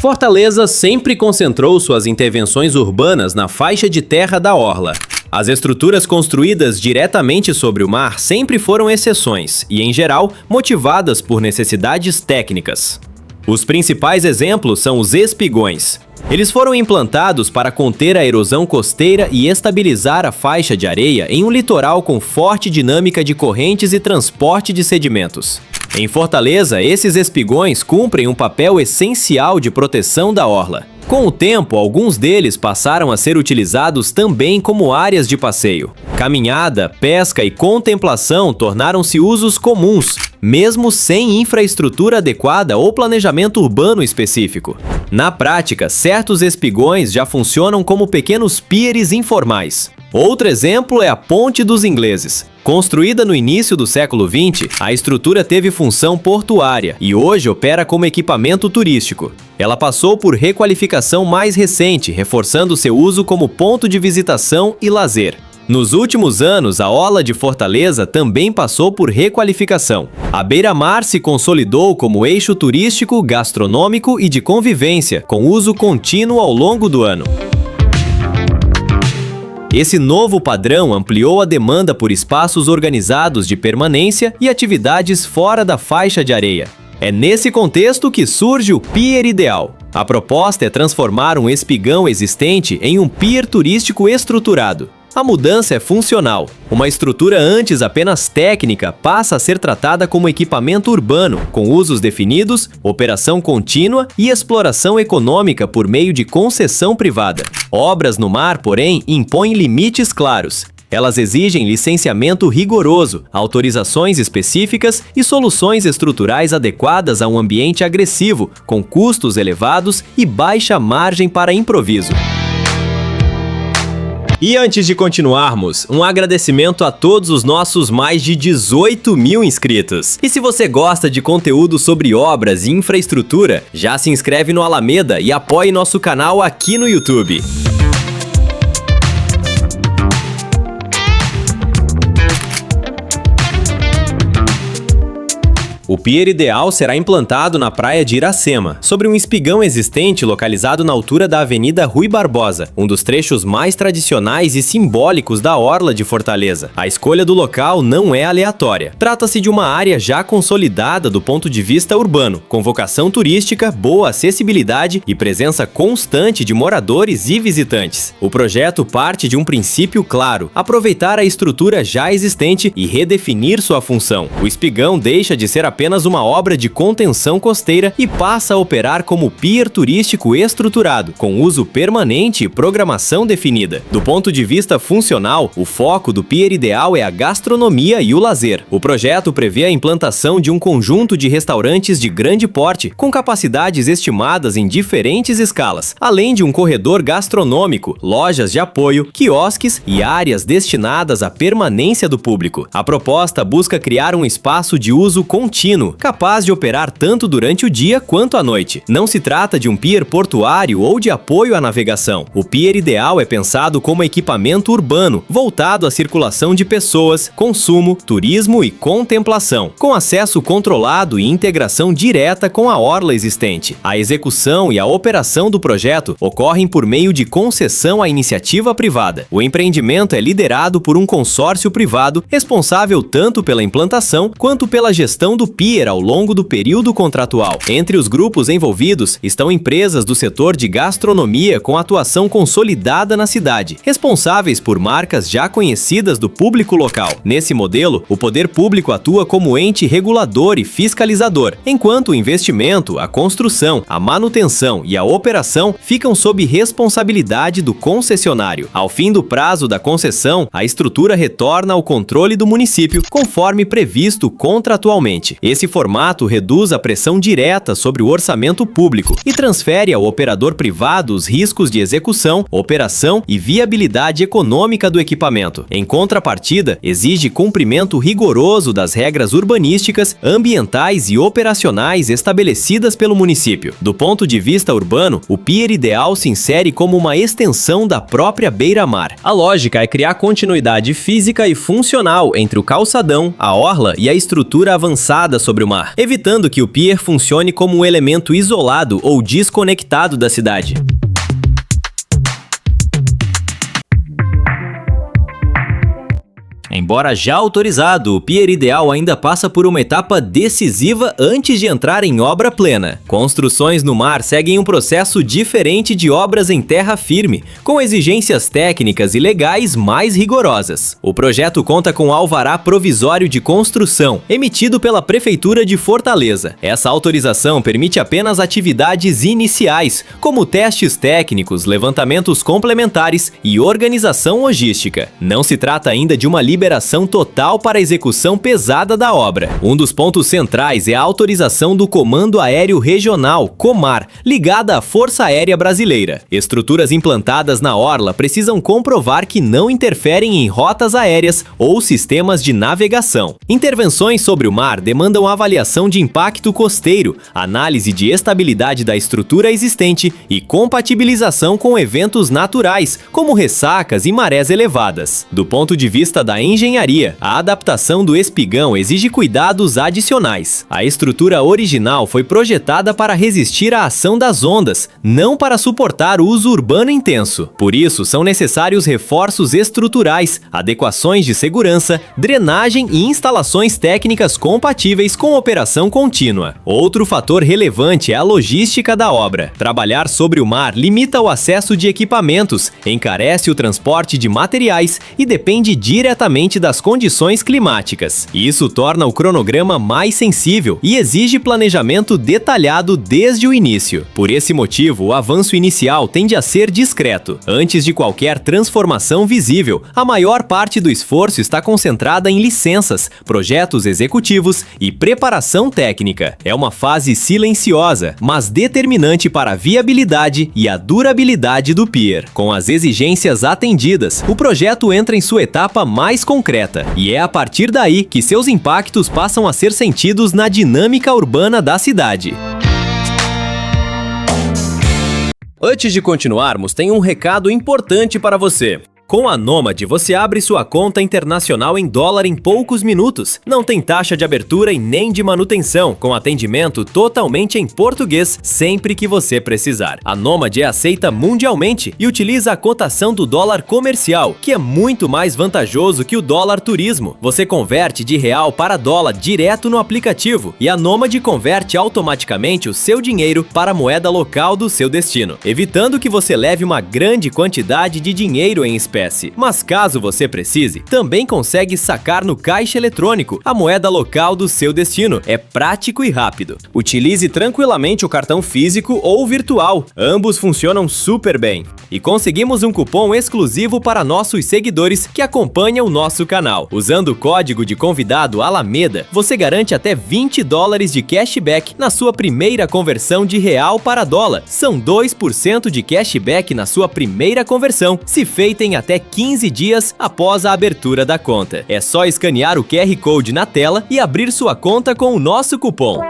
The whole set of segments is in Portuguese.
Fortaleza sempre concentrou suas intervenções urbanas na faixa de terra da orla. As estruturas construídas diretamente sobre o mar sempre foram exceções e, em geral, motivadas por necessidades técnicas. Os principais exemplos são os espigões. Eles foram implantados para conter a erosão costeira e estabilizar a faixa de areia em um litoral com forte dinâmica de correntes e transporte de sedimentos. Em Fortaleza, esses espigões cumprem um papel essencial de proteção da orla. Com o tempo, alguns deles passaram a ser utilizados também como áreas de passeio. Caminhada, pesca e contemplação tornaram-se usos comuns, mesmo sem infraestrutura adequada ou planejamento urbano específico. Na prática, certos espigões já funcionam como pequenos pieres informais. Outro exemplo é a Ponte dos Ingleses. Construída no início do século XX, a estrutura teve função portuária e hoje opera como equipamento turístico. Ela passou por requalificação mais recente, reforçando seu uso como ponto de visitação e lazer. Nos últimos anos, a orla de Fortaleza também passou por requalificação. A beira-mar se consolidou como eixo turístico, gastronômico e de convivência, com uso contínuo ao longo do ano. Esse novo padrão ampliou a demanda por espaços organizados de permanência e atividades fora da faixa de areia. É nesse contexto que surge o Pier Ideal. A proposta é transformar um espigão existente em um pier turístico estruturado. A mudança é funcional. Uma estrutura antes apenas técnica passa a ser tratada como equipamento urbano, com usos definidos, operação contínua e exploração econômica por meio de concessão privada. Obras no mar, porém, impõem limites claros. Elas exigem licenciamento rigoroso, autorizações específicas e soluções estruturais adequadas a um ambiente agressivo, com custos elevados e baixa margem para improviso. E antes de continuarmos, um agradecimento a todos os nossos mais de 18 mil inscritos. E se você gosta de conteúdo sobre obras e infraestrutura, já se inscreve no Alameda e apoie nosso canal aqui no YouTube. O Pier Ideal será implantado na praia de Iracema, sobre um espigão existente localizado na altura da Avenida Rui Barbosa, um dos trechos mais tradicionais e simbólicos da orla de Fortaleza. A escolha do local não é aleatória. Trata-se de uma área já consolidada do ponto de vista urbano, com vocação turística, boa acessibilidade e presença constante de moradores e visitantes. O projeto parte de um princípio claro: aproveitar a estrutura já existente e redefinir sua função. O espigão deixa de ser apenas uma obra de contenção costeira e passa a operar como pier turístico estruturado, com uso permanente e programação definida. Do ponto de vista funcional, o foco do Pier Ideal é a gastronomia e o lazer. O projeto prevê a implantação de um conjunto de restaurantes de grande porte, com capacidades estimadas em diferentes escalas, além de um corredor gastronômico, lojas de apoio, quiosques e áreas destinadas à permanência do público. A proposta busca criar um espaço de uso contínuo, capaz de operar tanto durante o dia quanto à noite. Não se trata de um pier portuário ou de apoio à navegação. O Pier Ideal é pensado como equipamento urbano, voltado à circulação de pessoas, consumo, turismo e contemplação, com acesso controlado e integração direta com a orla existente. A execução e a operação do projeto ocorrem por meio de concessão à iniciativa privada. O empreendimento é liderado por um consórcio privado, responsável tanto pela implantação quanto pela gestão do pier ao longo do período contratual. Entre os grupos envolvidos estão empresas do setor de gastronomia com atuação consolidada na cidade, responsáveis por marcas já conhecidas do público local. Nesse modelo, o poder público atua como ente regulador e fiscalizador, enquanto o investimento, a construção, a manutenção e a operação ficam sob responsabilidade do concessionário. Ao fim do prazo da concessão, a estrutura retorna ao controle do município, conforme previsto contratualmente. Esse formato reduz a pressão direta sobre o orçamento público e transfere ao operador privado os riscos de execução, operação e viabilidade econômica do equipamento. Em contrapartida, exige cumprimento rigoroso das regras urbanísticas, ambientais e operacionais estabelecidas pelo município. Do ponto de vista urbano, o Pier Ideal se insere como uma extensão da própria beira-mar. A lógica é criar continuidade física e funcional entre o calçadão, a orla e a estrutura avançada isolada sobre o mar, evitando que o pier funcione como um elemento isolado ou desconectado da cidade. Embora já autorizado, o Pier Ideal ainda passa por uma etapa decisiva antes de entrar em obra plena. Construções no mar seguem um processo diferente de obras em terra firme, com exigências técnicas e legais mais rigorosas. O projeto conta com alvará provisório de construção, emitido pela Prefeitura de Fortaleza. Essa autorização permite apenas atividades iniciais, como testes técnicos, levantamentos complementares e organização logística. Não se trata ainda de uma liberação total para a execução pesada da obra. Um dos pontos centrais é a autorização do Comando Aéreo Regional, Comar, ligada à Força Aérea Brasileira. Estruturas implantadas na orla precisam comprovar que não interferem em rotas aéreas ou sistemas de navegação. Intervenções sobre o mar demandam avaliação de impacto costeiro, análise de estabilidade da estrutura existente e compatibilização com eventos naturais, como ressacas e marés elevadas. Do ponto de vista da engenharia, a adaptação do espigão exige cuidados adicionais. A estrutura original foi projetada para resistir à ação das ondas, não para suportar o uso urbano intenso. Por isso, são necessários reforços estruturais, adequações de segurança, drenagem e instalações técnicas compatíveis com operação contínua. Outro fator relevante é a logística da obra. Trabalhar sobre o mar limita o acesso de equipamentos, encarece o transporte de materiais e depende diretamente das condições climáticas. Isso torna o cronograma mais sensível e exige planejamento detalhado desde o início. Por esse motivo, o avanço inicial tende a ser discreto. Antes de qualquer transformação visível, a maior parte do esforço está concentrada em licenças, projetos executivos e preparação técnica. É uma fase silenciosa, mas determinante para a viabilidade e a durabilidade do pier. Com as exigências atendidas, o projeto entra em sua etapa mais concreta, e é a partir daí que seus impactos passam a ser sentidos na dinâmica urbana da cidade. Antes de continuarmos, tem um recado importante para você. Com a Nomad, você abre sua conta internacional em dólar em poucos minutos. Não tem taxa de abertura e nem de manutenção, com atendimento totalmente em português sempre que você precisar. A Nomad é aceita mundialmente e utiliza a cotação do dólar comercial, que é muito mais vantajoso que o dólar turismo. Você converte de real para dólar direto no aplicativo e a Nomad converte automaticamente o seu dinheiro para a moeda local do seu destino, evitando que você leve uma grande quantidade de dinheiro em espécie. Mas caso você precise, também consegue sacar no caixa eletrônico a moeda local do seu destino. É prático e rápido. Utilize tranquilamente o cartão físico ou virtual. Ambos funcionam super bem. E conseguimos um cupom exclusivo para nossos seguidores que acompanham o nosso canal. Usando o código de convidado Alameda, você garante até $20 de cashback na sua primeira conversão de real para dólar. São 2% de cashback na sua primeira conversão, se feita em até 15 dias após a abertura da conta. É só escanear o QR Code na tela e abrir sua conta com o nosso cupom.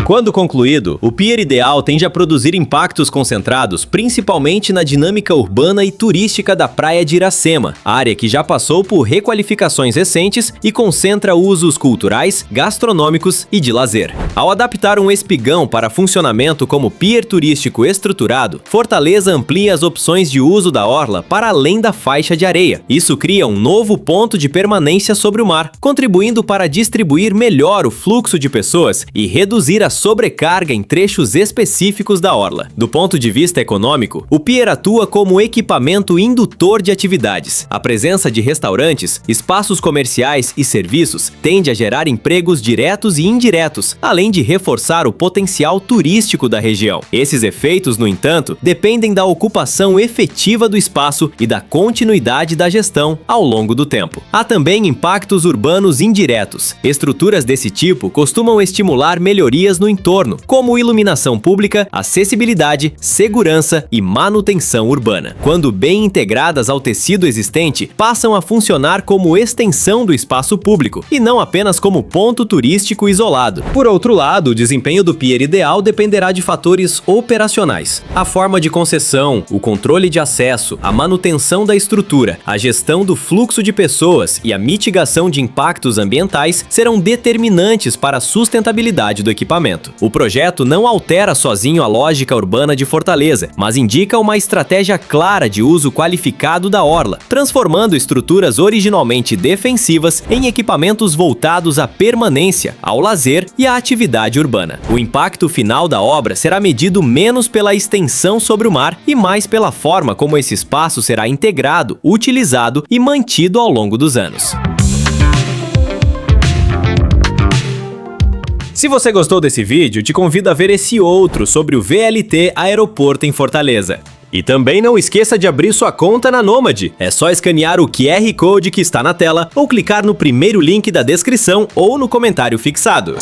Quando concluído, o Pier Ideal tende a produzir impactos concentrados principalmente na dinâmica urbana e turística da praia de Iracema, área que já passou por requalificações recentes e concentra usos culturais, gastronômicos e de lazer. Ao adaptar um espigão para funcionamento como pier turístico estruturado, Fortaleza amplia as opções de uso da orla para além da faixa de areia. Isso cria um novo ponto de permanência sobre o mar, contribuindo para distribuir melhor o fluxo de pessoas e reduzir a sobrecarga em trechos específicos da orla. Do ponto de vista econômico, o pier atua como equipamento indutor de atividades. A presença de restaurantes, espaços comerciais e serviços tende a gerar empregos diretos e indiretos, além de reforçar o potencial turístico da região. Esses efeitos, no entanto, dependem da ocupação efetiva do espaço e da continuidade da gestão ao longo do tempo. Há também impactos urbanos indiretos. Estruturas desse tipo costumam estimular melhorias no entorno, como iluminação pública, acessibilidade, segurança e manutenção urbana. Quando bem integradas ao tecido existente, passam a funcionar como extensão do espaço público e não apenas como ponto turístico isolado. Por outro lado, o desempenho do pier ideal dependerá de fatores operacionais. A forma de concessão, o controle de acesso, a manutenção da estrutura, a gestão do fluxo de pessoas e a mitigação de impactos ambientais serão determinantes para a sustentabilidade do equipamento. O projeto não altera sozinho a lógica urbana de Fortaleza, mas indica uma estratégia clara de uso qualificado da orla, transformando estruturas originalmente defensivas em equipamentos voltados à permanência, ao lazer e à atividade urbana. O impacto final da obra será medido menos pela extensão sobre o mar e mais pela forma como esse espaço será integrado, utilizado e mantido ao longo dos anos. Se você gostou desse vídeo, te convido a ver esse outro sobre o VLT Aeroporto em Fortaleza. E também não esqueça de abrir sua conta na Nômade. É só escanear o QR Code que está na tela ou clicar no primeiro link da descrição ou no comentário fixado.